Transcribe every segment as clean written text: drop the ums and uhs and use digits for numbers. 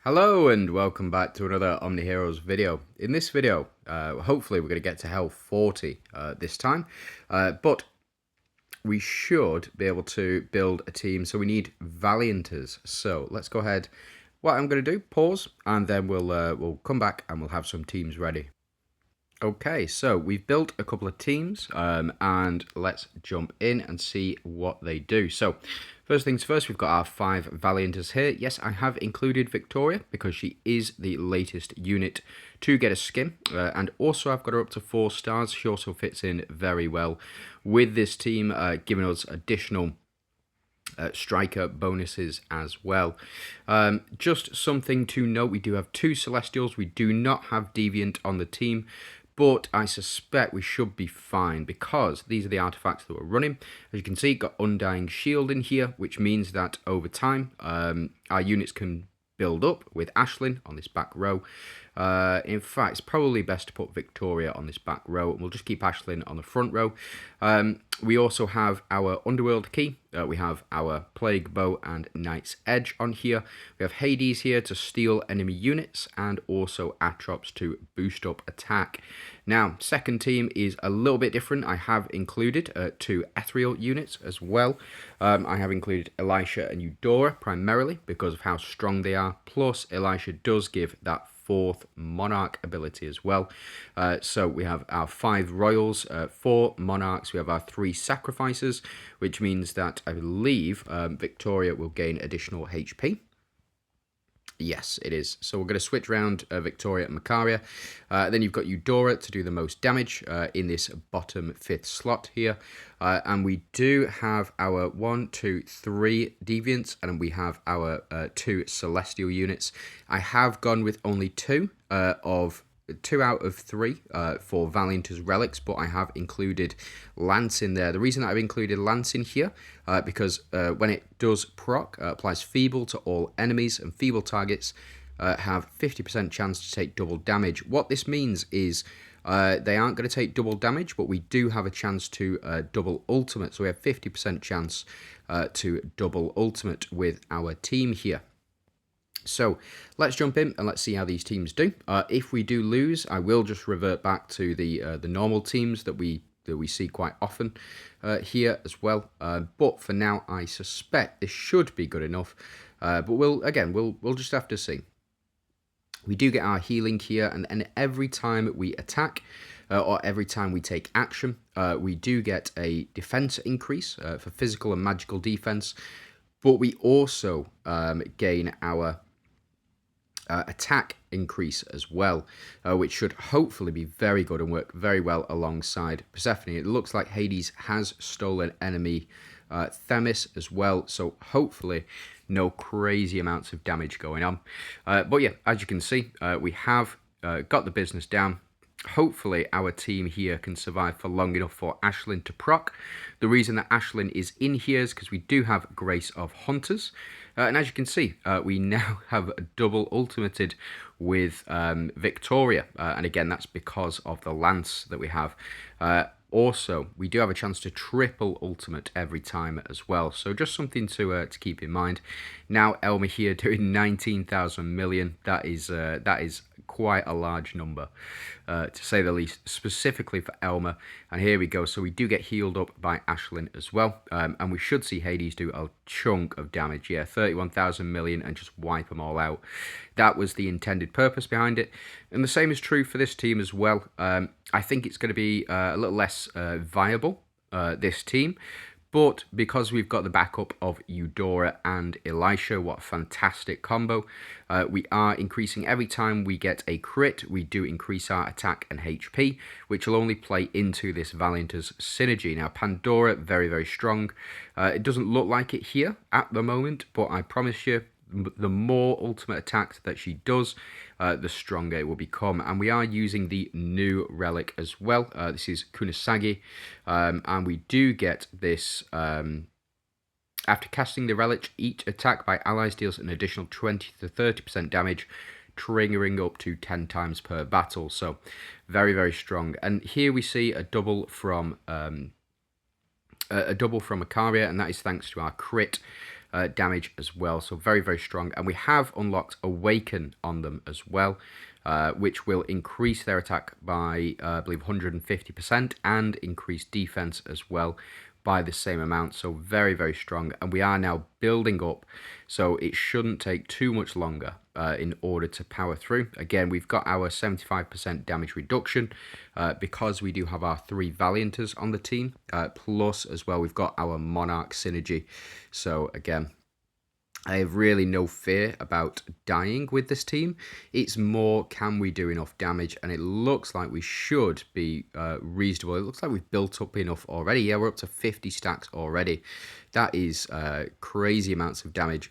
Hello and welcome back to another OmniHeroes video. In this video, hopefully we're going to get to Hell 40 this time, but we should be able to build a team, so we need Valianters. So let's go ahead. What I'm going to do, pause, and then we'll come back and we'll have some teams ready. Okay, so we've built a couple of teams, and let's jump in and see what they do. So, first things first, we've got our 5 Valianters here. Yes, I have included Victoria because she is the latest unit to get a skin, and also I've got her up to 4 stars. She also fits in very well with this team, giving us additional striker bonuses as well. Just something to note, we do have 2 Celestials. We do not have Deviant on the team, but I suspect we should be fine because these are the artifacts that we're running. As you can see, got Undying Shield in here, which means that over time our units can build up with Ashlyn on this back row. In fact, it's probably best to put Victoria on this back row, and we'll just keep Ashlyn on the front row. We also have our Underworld Key, we have our Plague Bow and Knight's Edge on here. We have Hades here to steal enemy units, and also Atrops to boost up attack. Now, second team is a little bit different. I have included 2 Ethereal units as well. I have included Elisha and Eudora primarily because of how strong they are, plus Elisha does give that 4th Monarch ability as well. So we have our 5 Royals, 4 Monarchs, we have our 3 Sacrifices, which means that I believe Victoria will gain additional HP. Yes, it is. So we're going to switch around Victoria and Macaria. Then you've got Eudora to do the most damage in this bottom 5th slot here. And we do have our 1, 2, 3 Deviants, and we have our 2 Celestial units. I have gone with only 2 out of 3 for Valiant's relics, but I have included Lance in there. The reason that I've included Lance in here, because when it does proc, applies Feeble to all enemies, and Feeble targets have 50% chance to take double damage. What this means is they aren't going to take double damage, but we do have a chance to double ultimate, so we have 50% chance to double ultimate with our team here. So let's jump in and let's see how these teams do. If we do lose, I will just revert back to the normal teams that we see quite often here as well. But for now, I suspect this should be good enough. But we'll just have to see. We do get our healing here, and every time we attack or every time we take action, we do get a defense increase for physical and magical defense. But we also gain our attack increase as well, which should hopefully be very good and work very well alongside Persephone. It looks like Hades has stolen enemy Themis as well, so hopefully no crazy amounts of damage going on. But yeah, as you can see, we have got the business down. Hopefully our team here can survive for long enough for Ashlyn to proc. The reason that Ashlyn is in here is because we do have Grace of Hunters. And as you can see, we now have double ultimated with Victoria. And again, that's because of the Lance that we have. Also, we do have a chance to triple ultimate every time as well. So just something to keep in mind. Now, Elma here doing 19,000 million. That is quite a large number, to say the least, specifically for Elma. And here we go. So we do get healed up by Ashlyn as well. And we should see Hades do a chunk of damage. Yeah, 31,000 million and just wipe them all out. That was the intended purpose behind it. And the same is true for this team as well. I think it's going to be a little less viable, this team. But because we've got the backup of Eudora and Elisha, what a fantastic combo. We are increasing every time we get a crit. We do increase our attack and HP, which will only play into this Valiant's synergy. Now, Pandora, very, very strong. It doesn't look like it here at the moment, but I promise you, the more ultimate attacks that she does, the stronger it will become. And we are using the new relic as well. This is Kunasagi, and we do get this. After casting the relic, each attack by allies deals an additional 20 to 30% damage, triggering up to 10 times per battle. So very, very strong. And here we see a double from Macaria, and that is thanks to our crit. damage as well. So very, very strong. And we have unlocked Awaken on them as well, which will increase their attack by, I believe, 150% and increase defense as well by the same amount. So very, very strong. And we are now building up, so it shouldn't take too much longer in order to power through. Again, we've got our 75% damage reduction because we do have our 3 Valianters on the team. Plus, as well, we've got our Monarch synergy. So again, I have really no fear about dying with this team. It's more, can we do enough damage? And it looks like we should be reasonable. It looks like we've built up enough already. Yeah, we're up to 50 stacks already. That is crazy amounts of damage,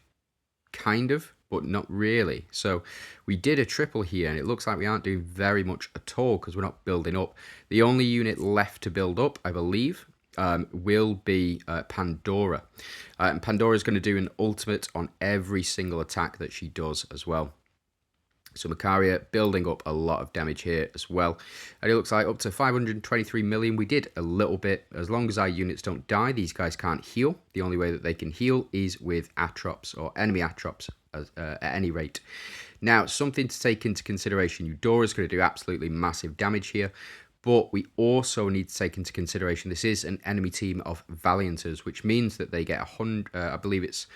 kind of, but not really. So we did a triple here, and it looks like we aren't doing very much at all because we're not building up. The only unit left to build up, I believe, will be Pandora. And Pandora is going to do an ultimate on every single attack that she does as well. So Macaria building up a lot of damage here as well. And it looks like up to 523 million. We did a little bit. As long as our units don't die, these guys can't heal. The only way that they can heal is with Atrops or enemy Atrops at any rate. Now, something to take into consideration. Eudora is going to do absolutely massive damage here. But we also need to take into consideration this is an enemy team of Valianters, which means that they get 100, I believe it's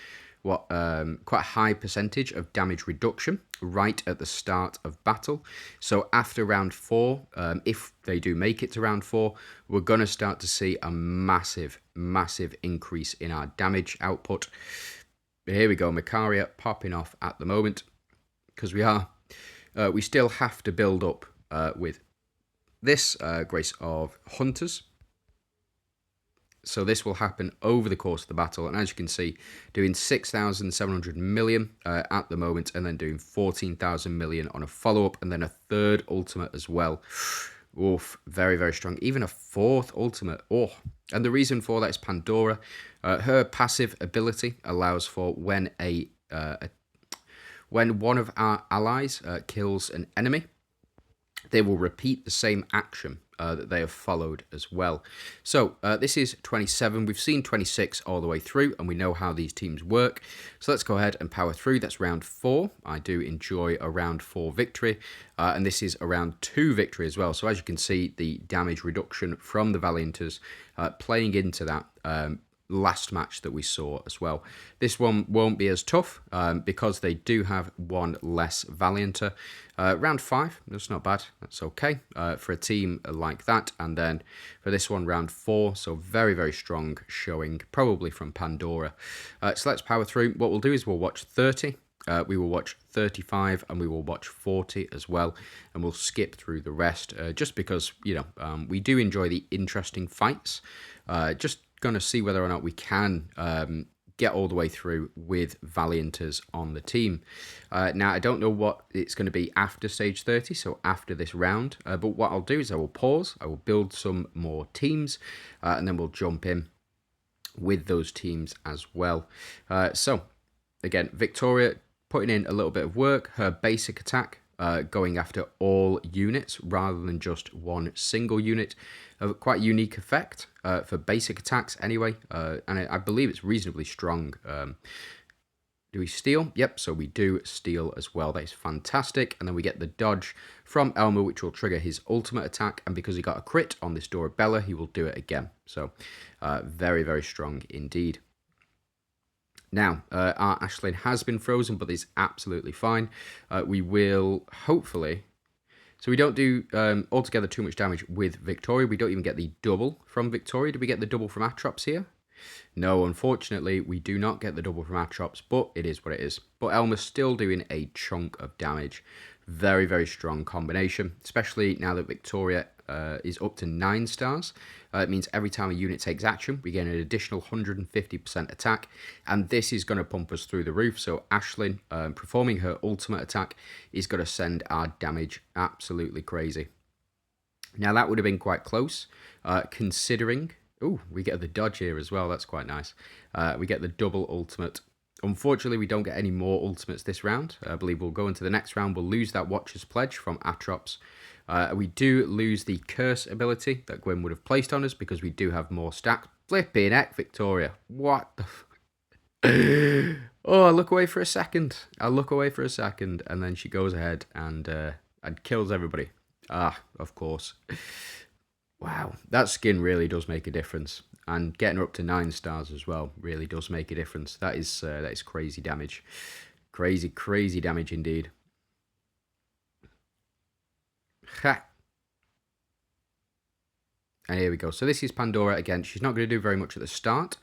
quite a high percentage of damage reduction right at the start of battle. So after round 4, if they do make it to round 4, we're going to start to see a massive, massive increase in our damage output. Here we go, Macaria popping off at the moment because we still have to build up with this Grace of Hunters. So this will happen over the course of the battle, and as you can see, doing 6,700 million at the moment, and then doing 14,000 million on a follow-up, and then a 3rd ultimate as well. Oof, very, very strong. Even a 4th ultimate. Oh, and the reason for that is Pandora. Her passive ability allows for when one of our allies kills an enemy, they will repeat the same action that they have followed as well. So this is 27. We've seen 26 all the way through, and we know how these teams work. So let's go ahead and power through. That's round 4. I do enjoy a round 4 victory, and this is a round 2 victory as well. So as you can see, the damage reduction from the Valianters playing into that last match that we saw as well. This one won't be as tough because they do have one less Valianter. Round 5, that's not bad. That's okay for a team like that. And then for this one, round 4. So very, very strong showing, probably from Pandora. So let's power through. What we'll do is we'll watch 30. We will watch 35 and we will watch 40 as well, and we'll skip through the rest just because, you know, we do enjoy the interesting fights. Just going to see whether or not we can get all the way through with Valianters on the team. Now, I don't know what it's going to be after stage 30, so after this round, but what I'll do is I will pause, I will build some more teams, and then we'll jump in with those teams as well. So, again, Victoria putting in a little bit of work, her basic attack, going after all units rather than just one single unit. Quite a unique effect for basic attacks anyway, and I believe it's reasonably strong. Do we steal? Yep, so we do steal as well. That is fantastic. And then we get the dodge from Elmer, which will trigger his ultimate attack, and because he got a crit on this Dorabella, he will do it again. So very, very strong indeed. Now, our Ashlyn has been frozen, but is absolutely fine. We will hopefully... So we don't do altogether too much damage with Victoria. We don't even get the double from Victoria. Did we get the double from Atrops here? No, unfortunately, we do not get the double from Atrops, but it is what it is. But Elmer's still doing a chunk of damage. Very, very strong combination, especially now that Victoria is up to 9 stars. It means every time a unit takes action, we get an additional 150% attack, and this is going to pump us through the roof. So Ashlyn, performing her ultimate attack, is going to send our damage absolutely crazy. Now, that would have been quite close, considering... Oh, we get the dodge here as well. That's quite nice. We get the double ultimate. Unfortunately, we don't get any more ultimates this round. I believe we'll go into the next round. We'll lose that Watcher's Pledge from Atrops. We do lose the Curse ability that Gwen would have placed on us because we do have more stacks. Flipping heck, Victoria. What the... Oh, I look away for a second. I look away for a second, and then she goes ahead and kills everybody. Ah, of course. Wow, that skin really does make a difference, and getting her up to 9 stars as well really does make a difference. That is crazy damage, crazy damage indeed. Ha. And here we go. So this is Pandora again. She's not going to do very much at the start.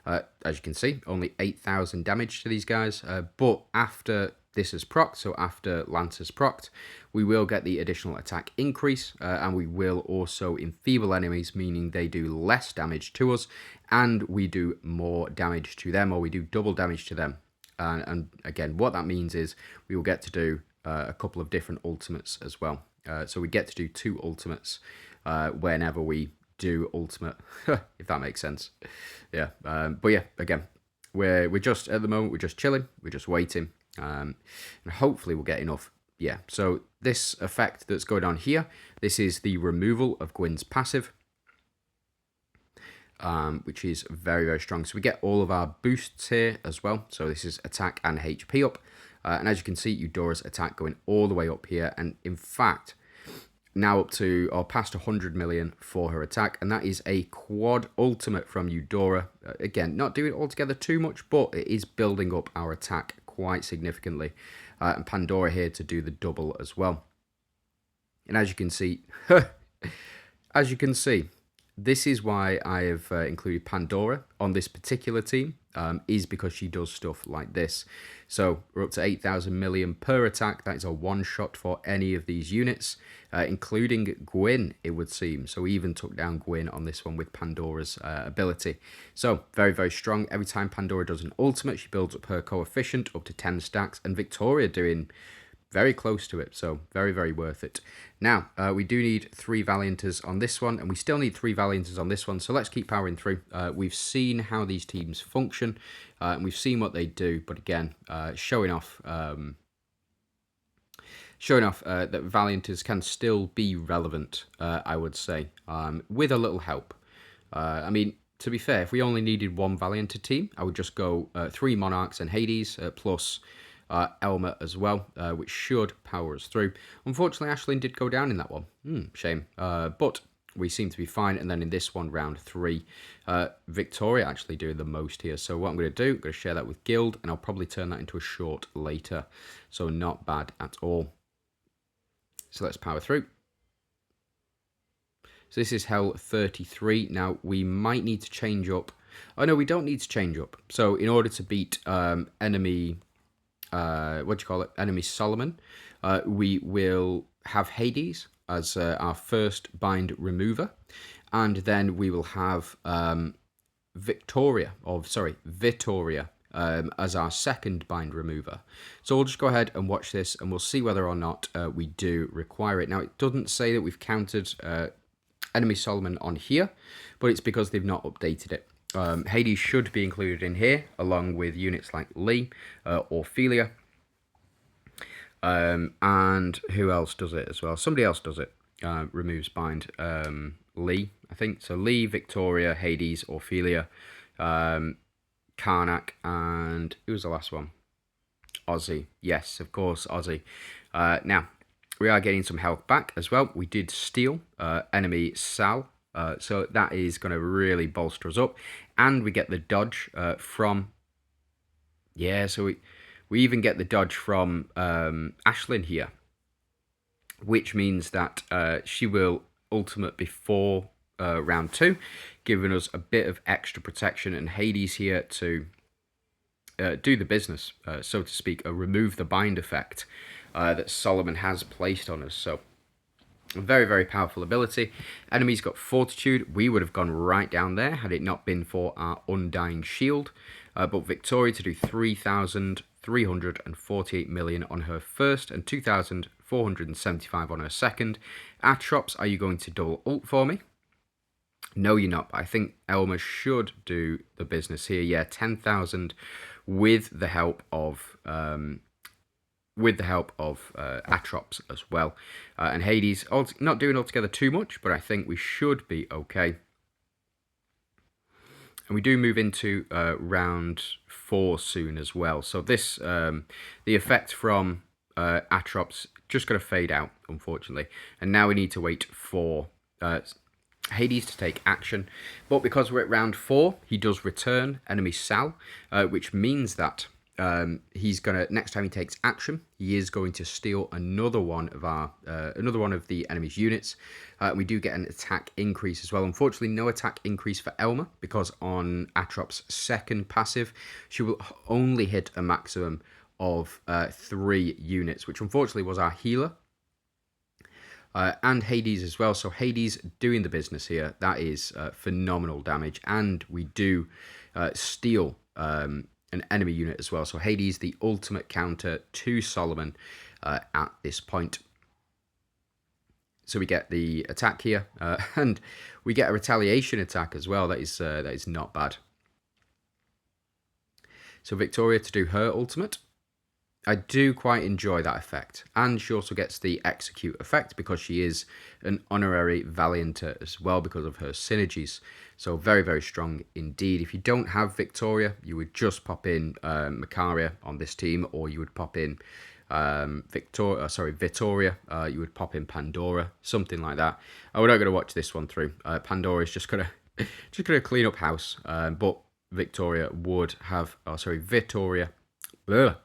As you can see, only 8,000 damage to these guys. But after this is procced, so after Lance is procced, we will get the additional attack increase. And we will also enfeeble enemies, meaning they do less damage to us. And we do more damage to them, or we do double damage to them. And again, what that means is we will get to do a couple of different ultimates as well. So we get to do 2 ultimates whenever we do ultimate, if that makes sense. Yeah, but yeah, again, we're just at the moment we're just chilling, we're just waiting, and hopefully we'll get enough. Yeah, so this effect that's going on here, this is the removal of Gwyn's passive, which is very strong. So we get all of our boosts here as well. So this is attack and HP up, and as you can see, Eudora's attack going all the way up here, and in fact, now up to, or past 100 million for her attack, and that is a quad ultimate from Eudora. Again, not doing it altogether too much, but it is building up our attack quite significantly. And Pandora here to do the double as well. And as you can see, this is why I have included Pandora on this particular team, is because she does stuff like this. So we're up to 8,000 million per attack. That is a one-shot for any of these units, including Gwyn, it would seem. So we even took down Gwyn on this one with Pandora's ability. So very strong. Every time Pandora does an ultimate, she builds up her coefficient up to 10 stacks, and Victoria doing very close to it, so very worth it. Now, we do need 3 Valianters on this one, and we still need 3 Valianters on this one, so let's keep powering through. We've seen how these teams function, and we've seen what they do, but again, showing off that Valianters can still be relevant, I would say, with a little help. I mean, to be fair, if we only needed 1 Valianter team, I would just go 3 Monarchs and Hades, plus Elma as well, which should power us through. Unfortunately, Aisling did go down in that one. Shame. But we seem to be fine. And then in this one, round 3, Victoria actually doing the most here. So what I'm going to do, I'm going to share that with Guild, and I'll probably turn that into a short later. So not bad at all. So let's power through. So this is Hell 33. Now, we might need to change up. Oh, no, we don't need to change up. So in order to beat enemy... enemy Solomon, we will have Hades as our first bind remover, and then we will have Vittoria as our second bind remover. So we'll just go ahead and watch this, and we'll see whether or not we do require it. Now, it doesn't say that we've countered enemy Solomon on here, but it's because they've not updated it. Hades should be included in here, along with units like Lee, Ophelia, and who else does it as well? Somebody else does it, removes bind, Lee, I think. So Lee, Victoria, Hades, Ophelia, Karnak, and who was the last one? Ozzy. Yes, of course, Ozzy. Now, we are getting some health back as well. We did steal enemy Sal, so that is going to really bolster us up. And we get the dodge from... Yeah, so we even get the dodge from Aisling here, which means that she will ultimate before round 2, giving us a bit of extra protection, and Hades here to do the business, so to speak, remove the bind effect that Solomon has placed on us. So a very powerful ability. Enemies got Fortitude. We would have gone right down there had it not been for our Undying Shield. But Victoria to do 3,348 million on her first and 2,475 on her second. Atrops, are you going to double ult for me? No, you're not. I think Elma should do the business here. Yeah, 10,000 with the help of Atrops as well. And Hades, not doing altogether too much, but I think we should be okay. And we do move into round 4 soon as well. So this, the effect from Atrops just going to fade out, unfortunately. And now we need to wait for Hades to take action. But because we're at round 4, he does return enemy Sal, which means that he's gonna, next time he takes action, he is going to steal another one of our the enemy's units. We do get an attack increase as well. Unfortunately, no attack increase for Elma, because on Atrop's second passive, she will only hit a maximum of 3 units, which unfortunately was our healer. And Hades as well. So Hades doing the business here. That is phenomenal damage. And we do steal an enemy unit as well. So Hades, the ultimate counter to Solomon at this point. So we get the attack here. And we get a retaliation attack as well. That is not bad. So Victoria to do her ultimate. I do quite enjoy that effect. And she also gets the execute effect because she is an honorary Valianter as well because of her synergies. So very, very strong indeed. If you don't have Victoria, you would just pop in Macaria on this team, or you would pop in Vittoria. You would pop in Pandora, something like that. We're not going to watch this one through. Pandora is just gonna clean up house. But Victoria would have. Vittoria. Blah.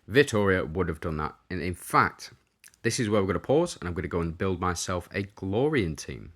Vittoria would have done that. And in fact, this is where we're going to pause, and I'm going to go and build myself a Glorian team.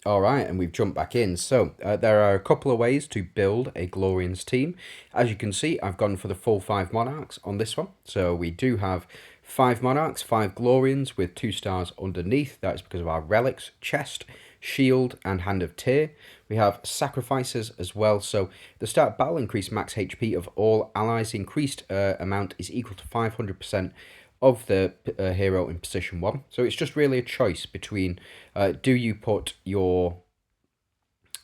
All right, and we've jumped back in. So there are a couple of ways to build a Glorians team. As you can see, I've gone for the full 5 Monarchs on this one. So we do have 5 Monarchs, 5 Glorians with 2 stars underneath. That's because of our relics, chest, shield, and Hand of Tyr. We have sacrifices as well. So the start battle increased max HP of all allies. The increased amount is equal to 500% of the hero in position 1. So it's just really a choice between do you put your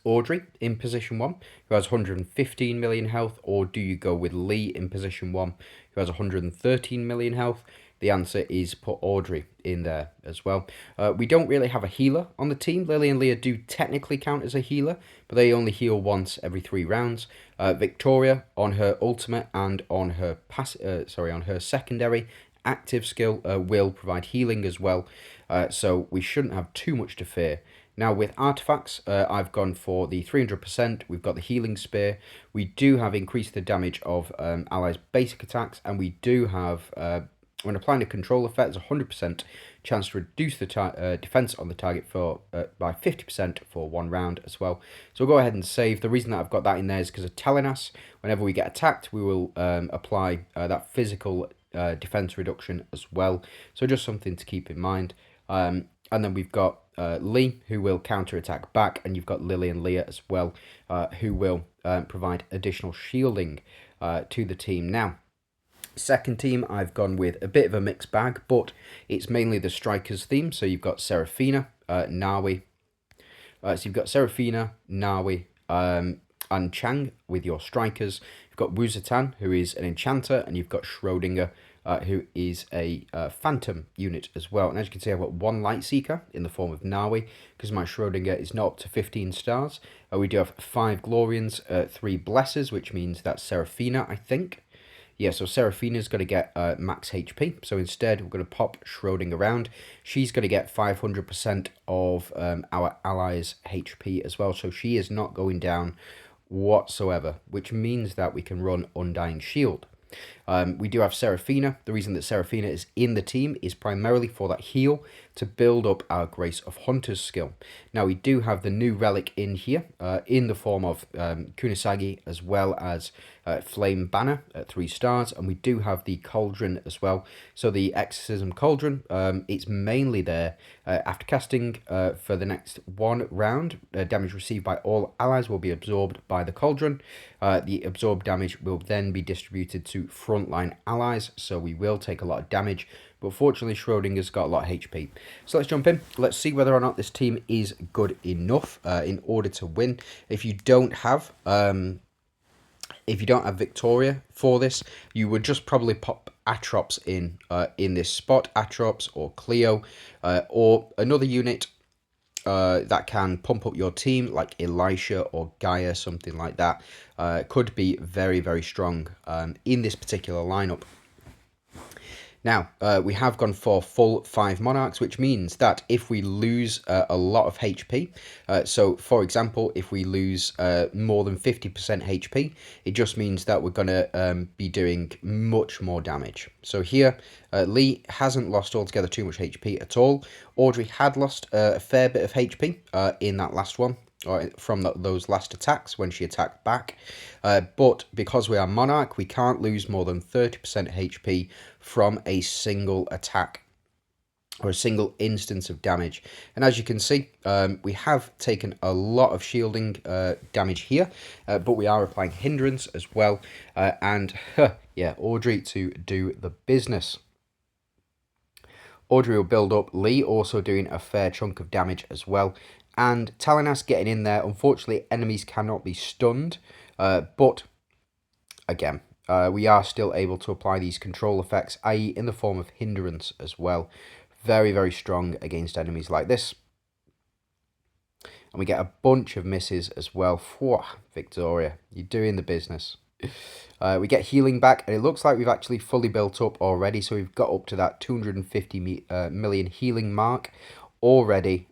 Audrey in position 1, who has 115 million health, or do you go with Lee in position 1, who has 113 million health? The answer is put Audrey in there as well. We don't really have a healer on the team. Lily and Leah do technically count as a healer, but they only heal once every 3 rounds. Victoria on her ultimate and on her on her secondary active skill will provide healing as well. So we shouldn't have too much to fear. Now with artifacts, I've gone for the 300%. We've got the healing spear. We do have increased the damage of allies' basic attacks, and we do have when applying a control effect, there's a 100% chance to reduce the defense on the target for by 50% for 1 round as well. So we'll go ahead and save. The reason that I've got that in there is because of Telenas. Whenever we get attacked, we will apply that physical defense reduction as well. So just something to keep in mind. And then we've got Lee, who will counter attack back, and you've got Lily and Leah as well, who will provide additional shielding to the team. Now, second team, I've gone with a bit of a mixed bag, but it's mainly the strikers theme. So you've got Seraphina, Nawi. So you've got Seraphina, Nawi, and Chang with your strikers. You've got Wuzatan, who is an enchanter, and you've got Schrodinger, who is a phantom unit as well. And as you can see, I've got 1 Lightseeker in the form of Nawi, because my Schrodinger is not up to 15 stars. We do have 5 Glorians, 3 Blessers, which means that's Seraphina, I think. Yeah, so Seraphina's going to get max HP. So instead, we're going to pop Schrodinger around. She's going to get 500% of our allies' HP as well. So she is not going down whatsoever, which means that we can run Undying Shield. We do have Seraphina. The reason that Seraphina is in the team is primarily for that heal to build up our Grace of Hunters skill. Now, we do have the new relic in here in the form of Kunisagi, as well as Flame Banner at 3 stars, and we do have the Cauldron as well. So the Exorcism Cauldron, it's mainly there after casting for the next 1 round. Damage received by all allies will be absorbed by the Cauldron. The absorbed damage will then be distributed to frontline allies, so we will take a lot of damage, but fortunately Schrodinger's got a lot of HP. So let's jump in. Let's see whether or not this team is good enough in order to win. If you don't have Victoria for this, you would just probably pop Atrops in this spot, Atrops or Cleo, or another unit that can pump up your team, like Elisha or Gaia, something like that, could be very, very strong in this particular lineup. Now, we have gone for full 5 Monarchs, which means that if we lose a lot of HP, so for example, if we lose more than 50% HP, it just means that we're going to be doing much more damage. So here, Lee hasn't lost altogether too much HP at all. Audrey had lost a fair bit of HP in that last one, or from those last attacks when she attacked back. But because we are Monarch, we can't lose more than 30% HP from a single attack or a single instance of damage. And as you can see, we have taken a lot of shielding damage here, but we are applying hindrance as well. Yeah, Audrey to do the business. Audrey will build up, Lee also doing a fair chunk of damage as well. And Talinas getting in there. Unfortunately, enemies cannot be stunned, but again, we are still able to apply these control effects, i.e. in the form of hindrance as well. Very, very strong against enemies like this. And we get a bunch of misses as well. Whew, Victoria, you're doing the business. We get healing back, and it looks like we've actually fully built up already. So we've got up to that 250 million healing mark already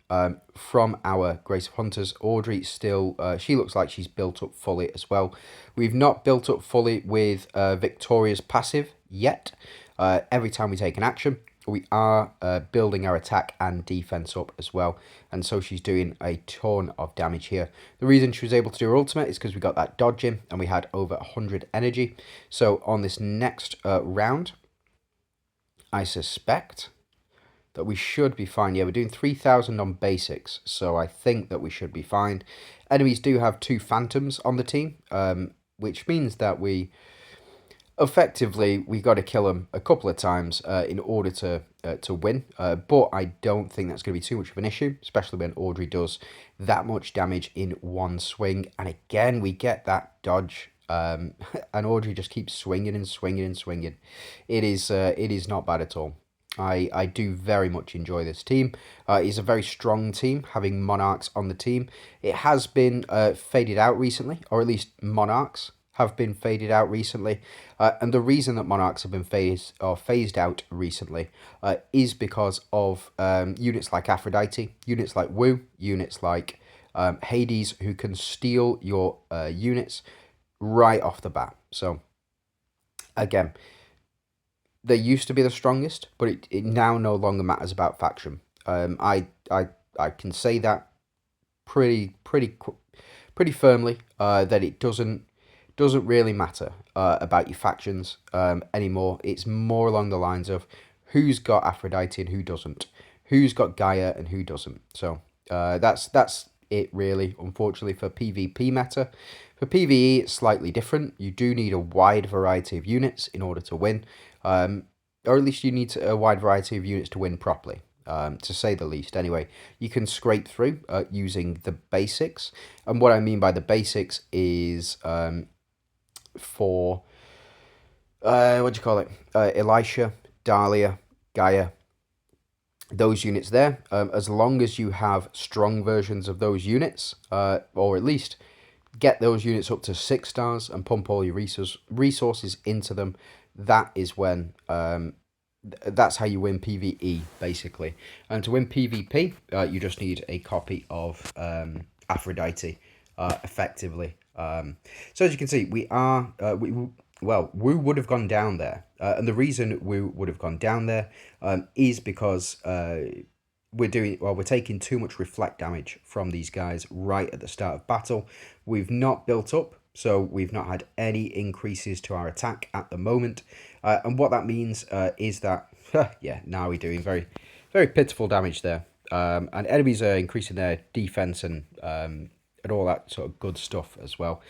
from our Grace of Hunters. Audrey still, she looks like she's built up fully as well. We've not built up fully with Victoria's passive yet. Every time we take an action, we are building our attack and defense up as well. And so she's doing a ton of damage here. The reason she was able to do her ultimate is because we got that dodge in and we had over 100 energy. So on this next round, I suspect that we should be fine. Yeah, we're doing 3,000 on basics, so I think that we should be fine. Enemies do have 2 phantoms on the team, which means that we effectively got to kill them a couple of times in order to win. But I don't think that's going to be too much of an issue, especially when Audrey does that much damage in one swing. And again, we get that dodge. And Audrey just keeps swinging and swinging and swinging. It is not bad at all. I do very much enjoy this team. It's a very strong team, having Monarchs on the team. It has been faded out recently, or at least Monarchs have been faded out recently. And the reason that Monarchs have been phased out recently is because of units like Aphrodite, units like Wu, units like Hades, who can steal your units right off the bat. So, again, they used to be the strongest, but it now no longer matters about faction. I can say that pretty firmly that it doesn't really matter about your factions anymore. It's more along the lines of who's got Aphrodite and who doesn't, who's got Gaia and who doesn't. So that's it really, unfortunately, for PvP meta. For PvE, it's slightly different. You do need a wide variety of units in order to win, or at least you need a wide variety of units to win properly. To say the least. Anyway, you can scrape through using the basics, and what I mean by the basics is for what do you call it? Elisha, Dahlia, Gaia. Those units there, as long as you have strong versions of those units, or at least get those units up to 6 stars and pump all your resources into them, that is when that's how you win PvE, basically. And to win PvP, you just need a copy of Aphrodite, effectively. So as you can see, we are Wu would have gone down there, and the reason Wu would have gone down there is because we're taking too much reflect damage from these guys right at the start of battle. We've not built up, so we've not had any increases to our attack at the moment, and what that means is that yeah, now we're doing very pitiful damage there, and enemies are increasing their defense and all that sort of good stuff as well.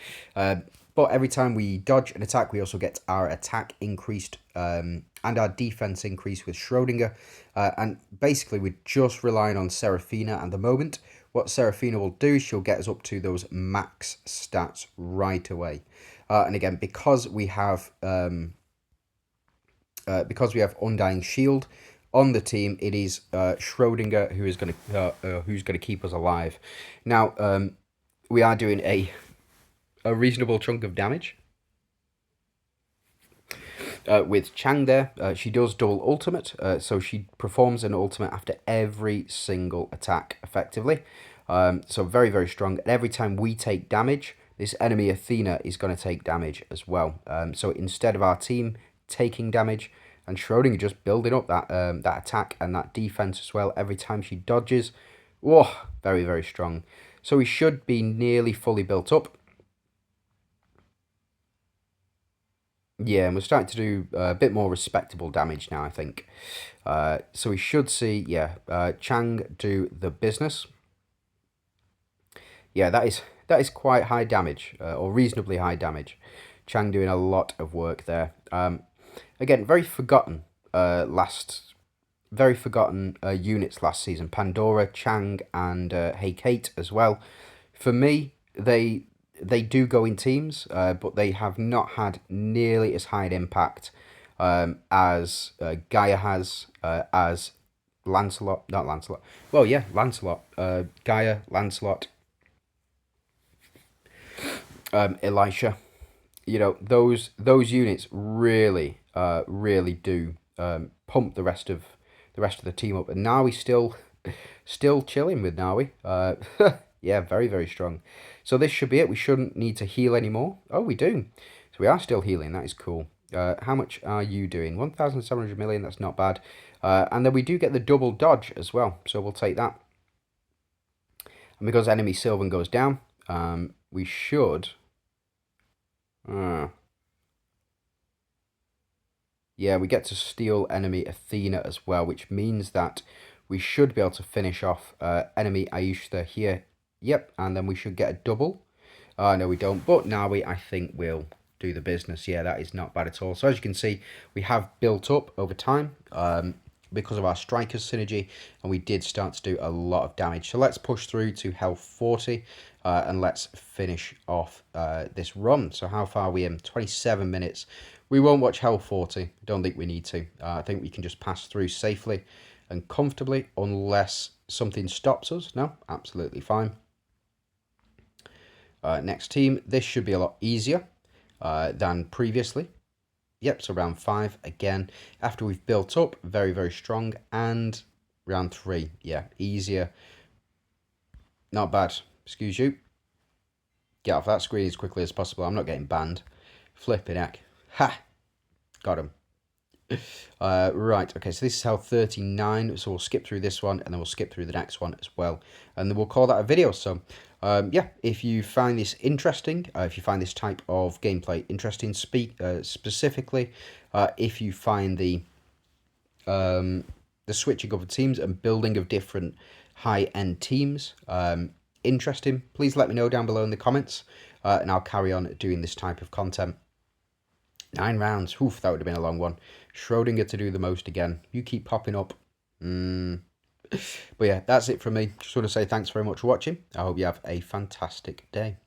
But every time we dodge an attack, we also get our attack increased and our defense increased with Schrodinger. And basically, we're just relying on Seraphina at the moment. What Seraphina will do is she'll get us up to those max stats right away. And again, because we have Undying Shield, on the team, it is Schrodinger who's going to keep us alive. Now, we are doing a reasonable chunk of damage. With Chang there, she does dual ultimate, so she performs an ultimate after every single attack effectively. So very, very strong. And every time we take damage, this enemy Athena is going to take damage as well. So instead of our team taking damage, and Schrodinger just building up that that attack and that defense as well every time she dodges, whoa, very, very strong. So we should be nearly fully built up. Yeah, and we're starting to do a bit more respectable damage now, I think. So we should see, yeah, Chang do the business. Yeah, that is quite high damage, or reasonably high damage. Chang doing a lot of work there. Again, very forgotten units last season. Pandora, Chang, and Hey Kate as well. For me, they do go in teams, but they have not had nearly as high an impact as Gaia has, as Lancelot, not Lancelot. Well, yeah, Lancelot, Gaia, Lancelot, Elisha. You know, those units really, really do pump the rest of the team up. And Nawi still chilling with Nawi. Yeah, very, very strong. So this should be it. We shouldn't need to heal anymore. Oh, we do. So we are still healing. That is cool. How much are you doing? 1,700 million. That's not bad. And then we do get the double dodge as well. So we'll take that. And because enemy Sylvan goes down, we should... yeah, we get to steal enemy Athena as well, which means that we should be able to finish off enemy Ayushta here. Yep, and then we should get a double. No, we don't. But Nawi, I think, will do the business. Yeah, that is not bad at all. So as you can see, we have built up over time because of our Strikers synergy, and we did start to do a lot of damage. So let's push through to health 40, and let's finish off this run. So how far are we in? 27 minutes. We won't watch health 40. Don't think we need to. I think we can just pass through safely and comfortably unless something stops us. No, absolutely fine. Next team, this should be a lot easier than previously. Yep, so round 5 again. After we've built up, very, very strong. And round 3, yeah, easier. Not bad. Excuse you. Get off that screen as quickly as possible. I'm not getting banned. Flipping heck. Ha! Got him. Right, okay, so this is health 39, so we'll skip through this one, and then we'll skip through the next one as well, and then we'll call that a video. So, yeah, if you find this interesting, if you find this type of gameplay interesting, specifically, if you find the switching of the teams and building of different high-end teams interesting, please let me know down below in the comments, and I'll carry on doing this type of content. 9 rounds. Oof, that would have been a long one. Schrodinger to do the most again. You keep popping up. But yeah, that's it from me. Just want to say thanks very much for watching. I hope you have a fantastic day.